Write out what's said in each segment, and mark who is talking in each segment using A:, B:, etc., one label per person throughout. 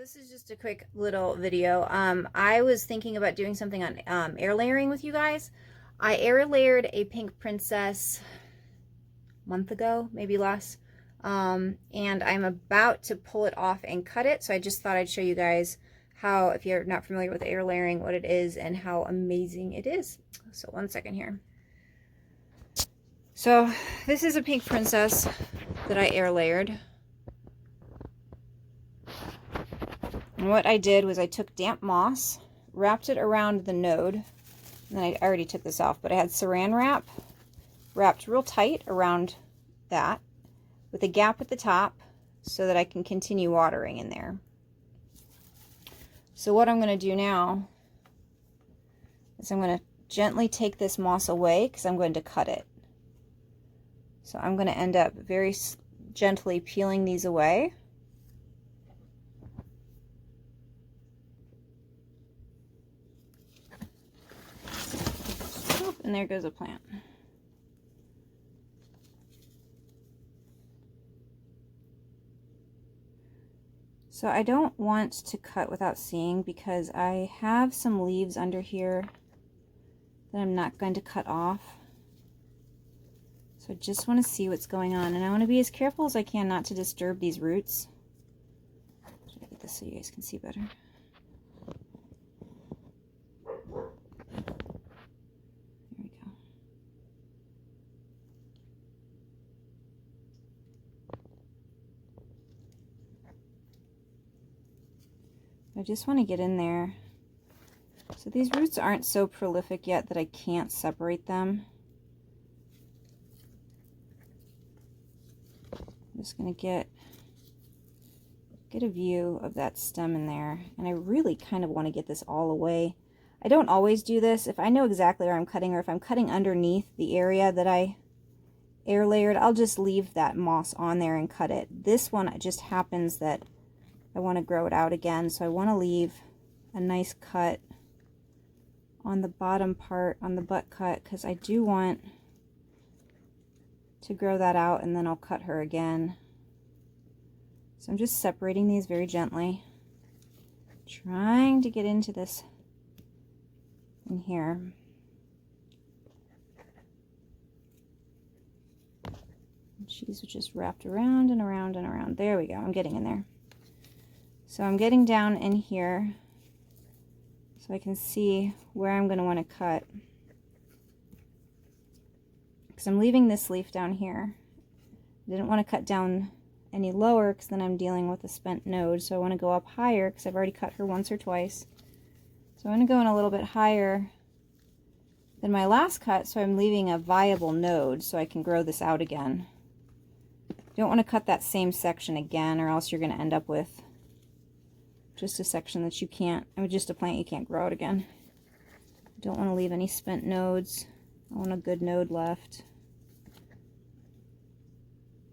A: this is just a quick little video. I was thinking about doing something on air layering with you guys. I air layered a pink princess a month ago, maybe less. And I'm about to pull it off and cut it. So I just thought I'd show you guys how, if you're not familiar with air layering, what it is and how amazing it is. So one second here. So this is a pink princess that I air layered. And what I did was I took damp moss, wrapped it around the node, and then I already took this off, but I had saran wrap wrapped real tight around that with a gap at the top so that I can continue watering in there. So what I'm going to do now is I'm going to gently take this moss away because I'm going to cut it. So I'm going to end up very gently peeling these away. And there goes a plant. So I don't want to cut without seeing because I have some leaves under here that I'm not going to cut off. So I just want to see what's going on, and I want to be as careful as I can not to disturb these roots. Try to get this so you guys can see better. I just want to get in there. So these roots aren't so prolific yet that I can't separate them. I'm just going to get a view of that stem in there. And I really kind of want to get this all away. I don't always do this. If I know exactly where I'm cutting, or if I'm cutting underneath the area that I air layered, I'll just leave that moss on there and cut it. This one, it just happens that I want to grow it out again, so I want to leave a nice cut on the bottom part, on the butt cut, because I do want to grow that out, and then I'll cut her again. So I'm just separating these very gently, trying to get into this in here. And she's just wrapped around and around and around. There we go, I'm getting in there. So I'm getting down in here so I can see where I'm going to want to cut. Because I'm leaving this leaf down here. I didn't want to cut down any lower because then I'm dealing with a spent node. So I want to go up higher because I've already cut her once or twice. So I'm going to go in a little bit higher than my last cut, so I'm leaving a viable node so I can grow this out again. You don't want to cut that same section again, or else you're going to end up with just a section that you can't, I mean, just a plant you can't grow out again. I don't want to leave any spent nodes. I want a good node left.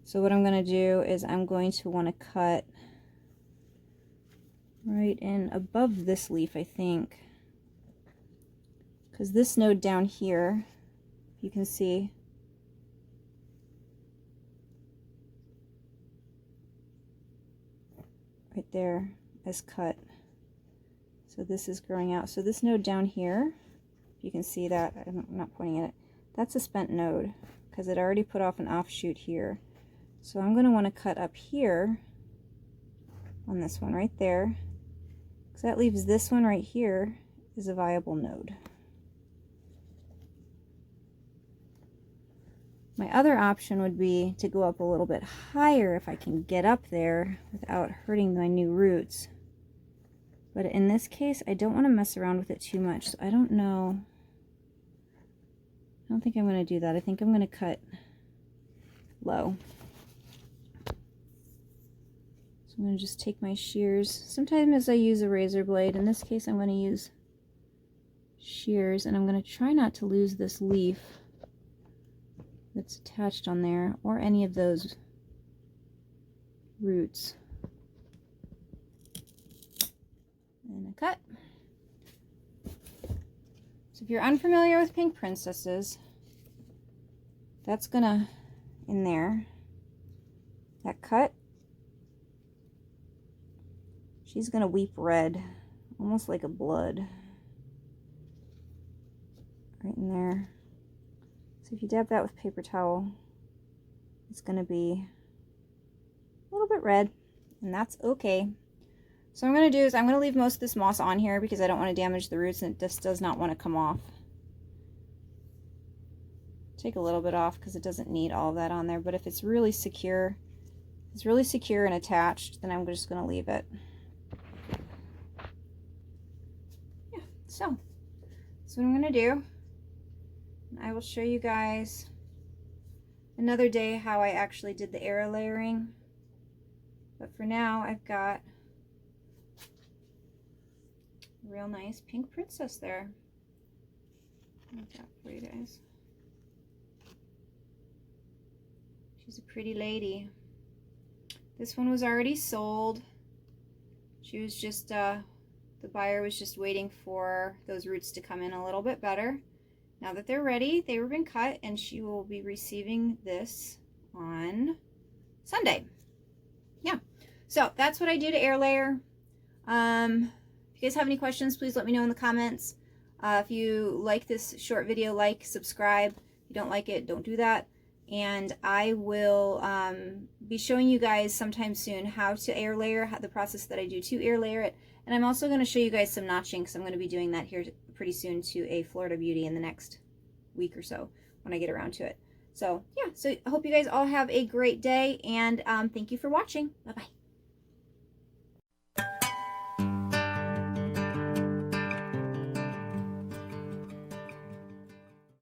A: So what I'm going to do is I'm going to want to cut right in above this leaf, I think. Because this node down here, you can see, right there, is cut. So this is growing out. So this node down here, you can see that, I'm not pointing at it, that's a spent node because it already put off an offshoot here. So I'm going to want to cut up here on this one right there, because that leaves this one right here as a viable node. My other option would be to go up a little bit higher if I can get up there without hurting my new roots. But in this case, I don't want to mess around with it too much, so I don't know. I don't think I'm going to do that. I think I'm going to cut low. So I'm going to just take my shears. Sometimes I use a razor blade. In this case, I'm going to use shears, and I'm going to try not to lose this leaf that's attached on there, or any of those roots. And a cut. So if you're unfamiliar with pink princesses, that's gonna, in there, that cut, She's gonna weep red, almost like a blood. Right in there. So if you dab that with paper towel, it's gonna be a little bit red, and that's okay. So what I'm gonna do is I'm gonna leave most of this moss on here because I don't want to damage the roots, and it just does not want to come off. Take a little bit off because it doesn't need all of that on there, but if it's really secure, and attached, then I'm just gonna leave it. Yeah, so that's what I'm gonna do. I will show you guys another day how I actually did the air layering. But for now, I've got a real nice pink princess there. Look at that for you guys. She's a pretty lady. This one was already sold. She was just, the buyer was just waiting for those roots to come in a little bit better. Now that they're ready, they were been cut, and she will be receiving this on Sunday. Yeah, so that's what I do to air layer. If you guys have any questions, please let me know in the comments. If you like this short video, like, subscribe. If you don't like it, don't do that. And I will be showing you guys sometime soon how to air layer, the process that I do to air layer it. And I'm also going to show you guys some notching, because I'm going to be doing that here pretty soon to a Florida Beauty in the next week or so when I get around to it. So yeah, so I hope you guys all have a great day, and thank you for watching. Bye-bye.